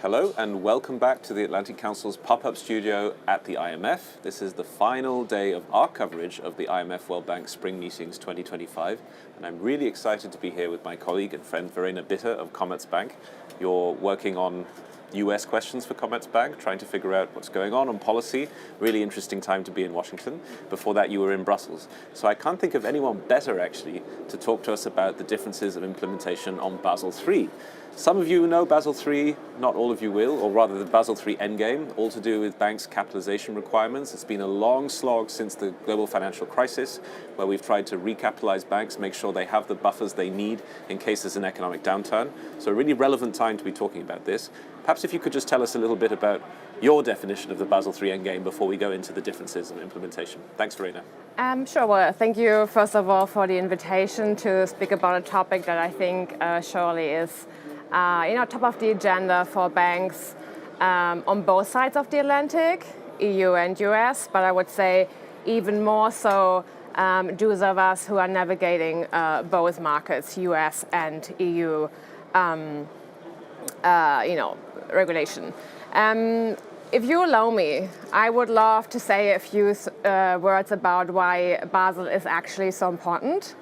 Hello and welcome back to the Atlantic Council's pop-up studio at the IMF. This is the final day of our coverage of the IMF World Bank Spring Meetings 2025, and I'm really excited to be here with my colleague and friend Verena Bitter of Commerzbank. You're working on US questions for Commerzbank, trying to figure out what's going on policy. Really interesting time to be in Washington. Before that, you were in Brussels. So I can't think of anyone better, actually, to talk to us about the differences of implementation on Basel III. Some of you know Basel III, not all of you will, or rather the Basel III endgame, all to do with banks' capitalization requirements. It's been a long slog since the global financial crisis, where we've tried to recapitalize banks, make sure they have the buffers they need in case there's an economic downturn. So a really relevant time to be talking about this. Perhaps if you could just tell us a little bit about your definition of the Basel III endgame before we go into the differences in implementation. Thanks, Verena. Sure. Well, thank you, first of all, for the invitation to speak about a topic that I think surely is top of the agenda for banks on both sides of the Atlantic, EU and US, but I would say even more so those of us who are navigating both markets, US and EU, regulation. If you allow me, I would love to say a few words about why Basel is actually so important.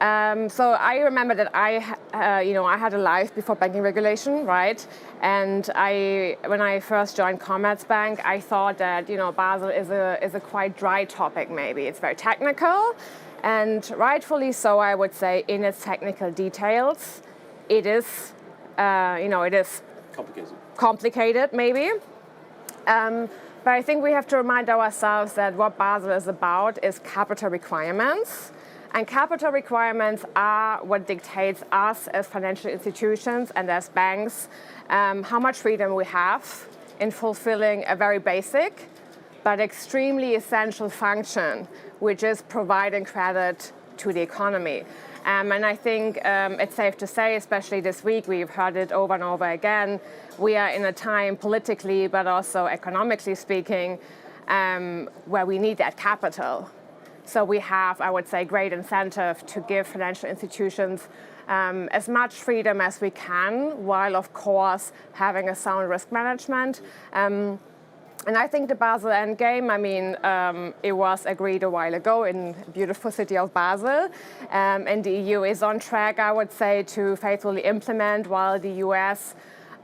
So I remember that I had a life before banking regulation, right? And when I first joined Commerzbank, I thought that Basel is a quite dry topic. Maybe it's very technical, and rightfully so, I would say, in its technical details, it is complicated, maybe. But I think we have to remind ourselves that what Basel is about is capital requirements. And capital requirements are what dictates us as financial institutions and as banks how much freedom we have in fulfilling a very basic but extremely essential function, which is providing credit to the economy. And I think it's safe to say, especially this week, we've heard it over and over again, we are in a time politically but also economically speaking where we need that capital. So we have, I would say, great incentive to give financial institutions as much freedom as we can, while, of course, having a sound risk management. And I think the Basel endgame, it was agreed a while ago in the beautiful city of Basel. And the EU is on track, I would say, to faithfully implement, while the US,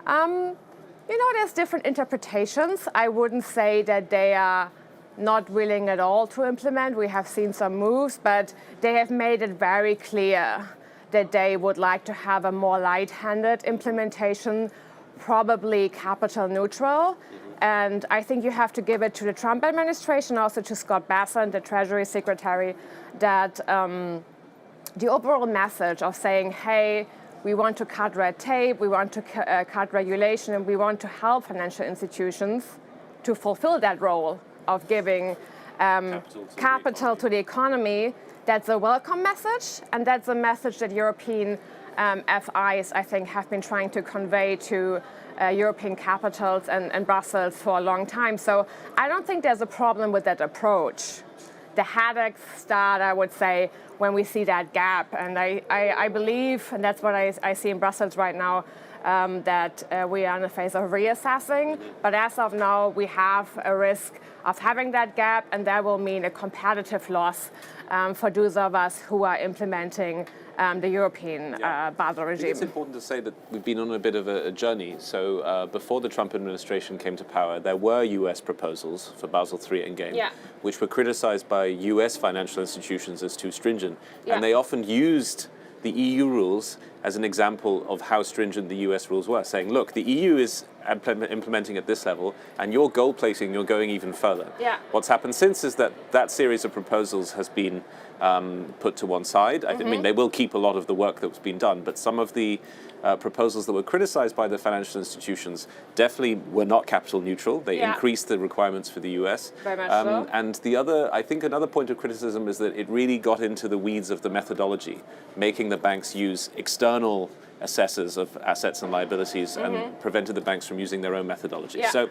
there's different interpretations. I wouldn't say that they are not willing at all to implement. We have seen some moves, but they have made it very clear that they would like to have a more light-handed implementation, probably capital neutral. And I think you have to give it to the Trump administration, also to Scott Bessent, the Treasury Secretary, that the overall message of saying, hey, we want to cut red tape, we want to cut regulation, and we want to help financial institutions to fulfill that role of giving capital to the economy. That's a welcome message, and that's a message that European FIs, I think, have been trying to convey to European capitals and Brussels for a long time. So I don't think there's a problem with that approach. The headaches start, I would say, when we see that gap. And I believe, and that's what I see in Brussels right now, that we are in a phase of reassessing. But as of now, we have a risk of having that gap, and that will mean a competitive loss for those of us who are implementing the European Basel regime. I think it's important to say that we've been on a bit of a journey. So before the Trump administration came to power, there were US proposals for Basel III endgame, which were criticized by US financial institutions as too stringent. And they often used the EU rules as an example of how stringent the US rules were, saying, look, the EU is implementing at this level, and you're gold plating, you're going even further. What's happened since is that series of proposals has been put to one side. I mean, they will keep a lot of the work that's been done, but some of the proposals that were criticized by the financial institutions definitely were not capital neutral. They increased the requirements for the US. Very much so. And I think another point of criticism is that it really got into the weeds of the methodology, making the banks use external assessors of assets and liabilities and prevented the banks from using their own methodology. So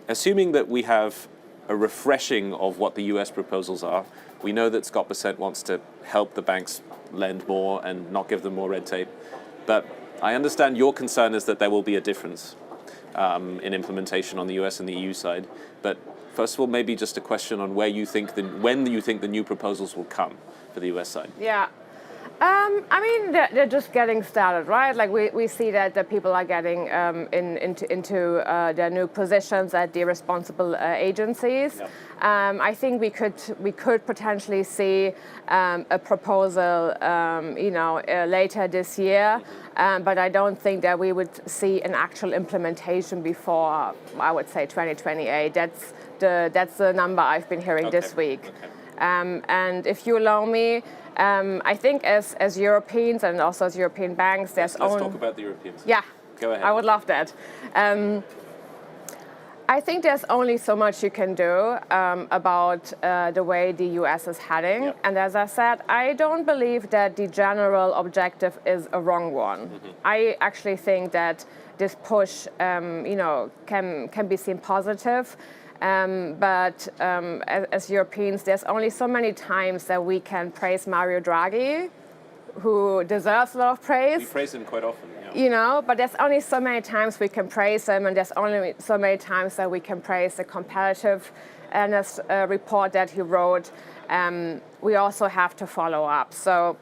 assuming that we have a refreshing of what the US proposals are, we know that Scott Bessent wants to help the banks lend more and not give them more red tape. But I understand your concern is that there will be a difference in implementation on the US and the EU side, but first of all, maybe just a question on when you think the new proposals will come for the US side. Yeah. I mean, they're just getting started, right? Like we see that the people are getting into their new positions at the responsible agencies. Yep. I think we could potentially see a proposal, later this year, but I don't think that we would see an actual implementation before, I would say, 2028. That's the number I've been hearing this week. Okay. And if you allow me, I think as Europeans and also as European banks, Let's talk about the Europeans. Yeah. Go ahead. I would love that. I think there's only so much you can do about the way the US is heading. Yep. And as I said, I don't believe that the general objective is a wrong one. Mm-hmm. I actually think that this push, can be seen positive. But as Europeans, there's only so many times that we can praise Mario Draghi, who deserves a lot of praise. We praise him quite often, yeah. But there's only so many times we can praise him, and there's only so many times that we can praise the competitiveness report that he wrote. We also have to follow up. So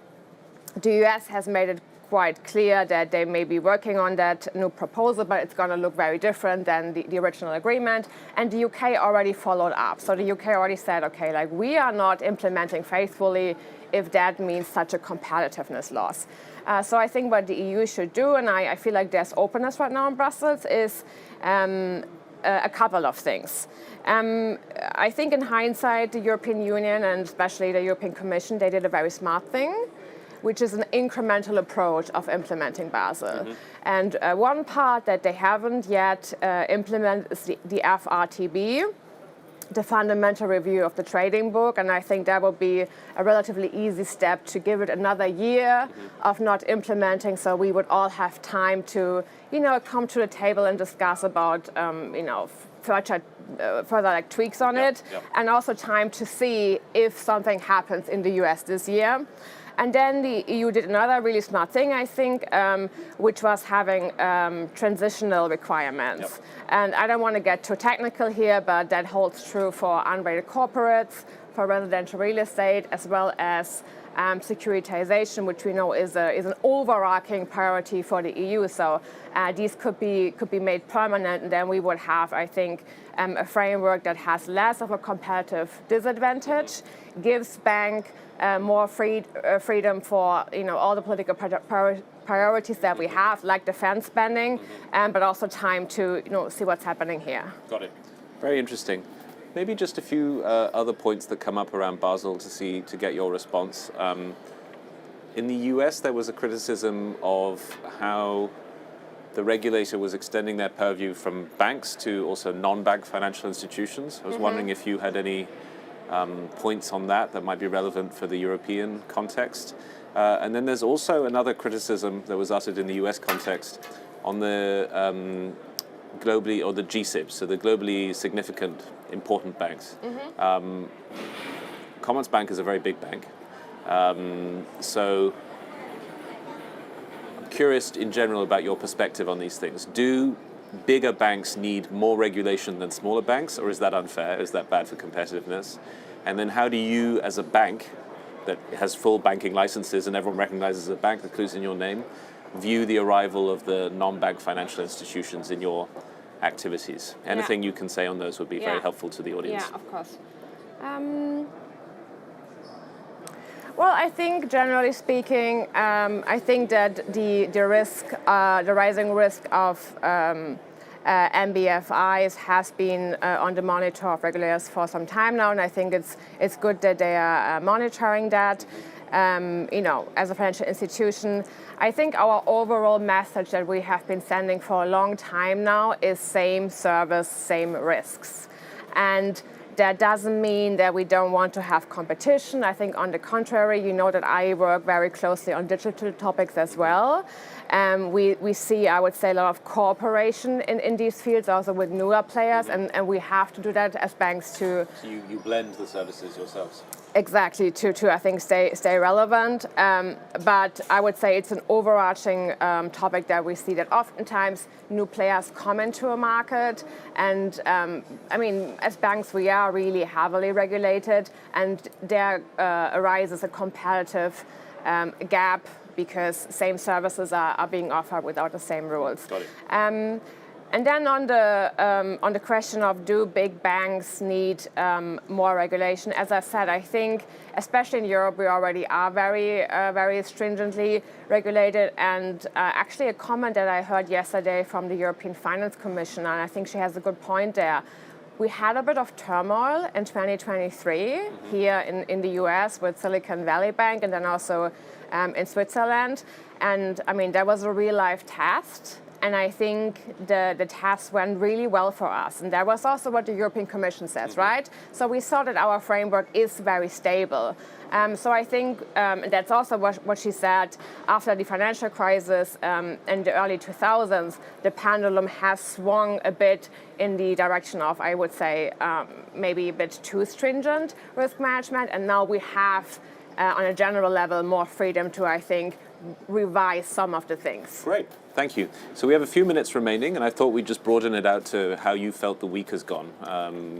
the US has made it quite clear that they may be working on that new proposal, but it's going to look very different than the original agreement. And the UK already followed up. So the UK already said, okay, like we are not implementing faithfully if that means such a competitiveness loss. So I think what the EU should do, and I feel like there's openness right now in Brussels, is a couple of things. I think in hindsight, the European Union and especially the European Commission, they did a very smart thing, which is an incremental approach of implementing Basel. Mm-hmm. And one part that they haven't yet implemented is the FRTB, the fundamental review of the trading book, and I think that will be a relatively easy step to give it another year of not implementing, so we would all have time to, come to the table and discuss about, further like tweaks on it, and also time to see if something happens in the US this year. And then the EU did another really smart thing, I think, which was having transitional requirements. Yep. And I don't want to get too technical here, but that holds true for unrated corporates, for residential real estate, as well as securitization, which we know is an overarching priority for the EU. So these could be made permanent, and then we would have, I think, a framework that has less of a competitive disadvantage, gives bank more freedom for all the political priorities that we have, like defense spending, but also time to see what's happening here. Got it. Very interesting. Maybe just a few other points that come up around Basel to get your response. In the US, there was a criticism of how the regulator was extending their purview from banks to also non-bank financial institutions. I was wondering if you had any points on that might be relevant for the European context. And then there's also another criticism that was uttered in the US context on the globally, or the GSIBs, so the globally significant, important banks. Commerzbank is a very big bank. So I'm curious in general about your perspective on these things. Do bigger banks need more regulation than smaller banks, or is that unfair? Is that bad for competitiveness? And then how do you, as a bank that has full banking licenses and everyone recognizes a bank that includes in your name, view the arrival of the non-bank financial institutions in your activities? Anything you can say on those would be very helpful to the audience. Yeah, of course. Well, I think generally speaking, I think that the rising risk of MBFIs has been on the monitor of regulators for some time now, and I think it's good that they are monitoring that. As a financial institution, I think our overall message that we have been sending for a long time now is same service, same risks. And that doesn't mean that we don't want to have competition. I think on the contrary, that I work very closely on digital topics as well. We see, I would say, a lot of cooperation in these fields, also with newer players, and we have to do that as banks too. So you blend the services yourselves? Exactly, to I think stay relevant. But I would say it's an overarching topic that we see that oftentimes new players come into a market, and I mean, as banks we are really heavily regulated, and there arises a competitive gap because same services are being offered without the same rules. Got it. And then on the question of do big banks need more regulation, as I said, I think especially in Europe we already are very stringently regulated. And actually a comment that I heard yesterday from the European Finance Commission, and I think she has a good point there. We had a bit of turmoil in 2023 here in the US with Silicon Valley Bank, and then also in Switzerland. And I mean, that was a real life test. And I think the test went really well for us. And that was also what the European Commission says, right? So we saw that our framework is very stable. So I think that's also what she said after the financial crisis in the early 2000s, the pendulum has swung a bit in the direction of, I would say, maybe a bit too stringent risk management. And now we have, on a general level, more freedom to, I think, revise some of the things. Great, thank you. So we have a few minutes remaining, and I thought we'd just broaden it out to how you felt the week has gone.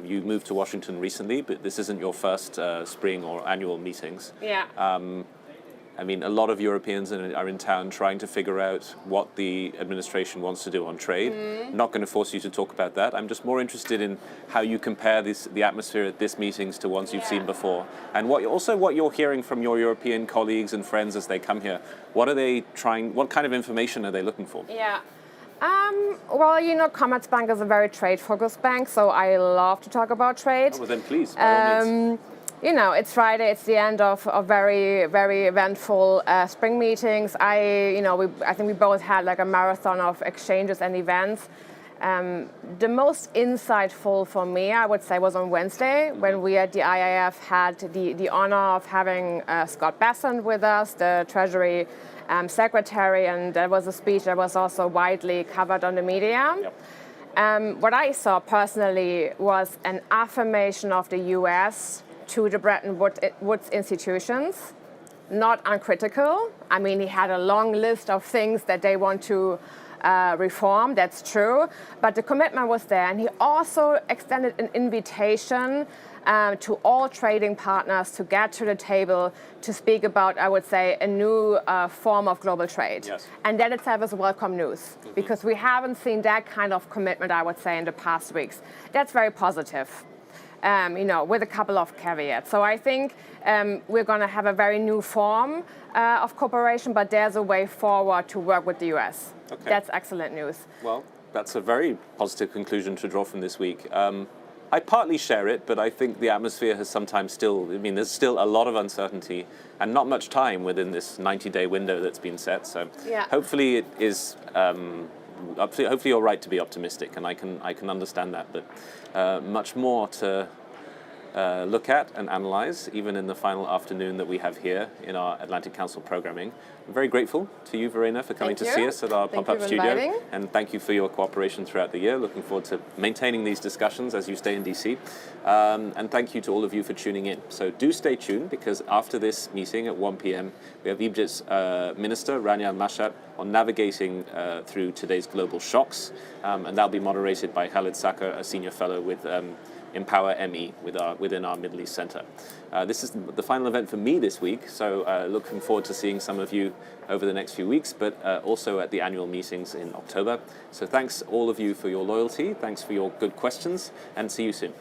You moved to Washington recently, but this isn't your first spring or annual meetings. Yeah. I mean, a lot of Europeans are in town trying to figure out what the administration wants to do on trade. I'm not going to force you to talk about that. I'm just more interested in how you compare the atmosphere at this meetings to ones you've seen before, and what you're hearing from your European colleagues and friends as they come here. What are they trying? What kind of information are they looking for? Yeah. Well, you know, Commerzbank is a very trade-focused bank, so I love to talk about trade. Oh, well then please, by all means. You know, it's Friday. It's the end of very, very eventful spring meetings. I think we both had like a marathon of exchanges and events. The most insightful for me, I would say, was on Wednesday when we at the IIF had the honor of having Scott Bessent with us, the Treasury Secretary, and that was a speech that was also widely covered on the media. Yep. What I saw personally was an affirmation of the US to the Bretton Woods institutions, not uncritical. I mean, he had a long list of things that they want to reform, that's true, but the commitment was there. And he also extended an invitation to all trading partners to get to the table to speak about, I would say, a new form of global trade. Yes. And that itself is welcome news, because we haven't seen that kind of commitment, I would say, in the past weeks. That's very positive. With a couple of caveats. So I think we're going to have a very new form of cooperation, but there's a way forward to work with the US. Okay. That's excellent news. Well, that's a very positive conclusion to draw from this week. I partly share it, but I think the atmosphere has sometimes there's still a lot of uncertainty and not much time within this 90-day window that's been set. So hopefully it is... hopefully you're right to be optimistic, and I can understand that, but much more to look at and analyze, even in the final afternoon that we have here in our Atlantic Council programming. I'm very grateful to you, Verena, for coming to see us at our pop-up studio, and thank you for your cooperation throughout the year. Looking forward to maintaining these discussions as you stay in DC, and thank you to all of you for tuning in. So do stay tuned, because after this meeting at 1 p.m. we have Egypt's Minister Rania Mashat on navigating through today's global shocks, and that'll be moderated by Khalid Sakar, a senior fellow with Empower ME within our Middle East Center. This is the final event for me this week, so looking forward to seeing some of you over the next few weeks, but also at the annual meetings in October. So thanks all of you for your loyalty, thanks for your good questions, and see you soon.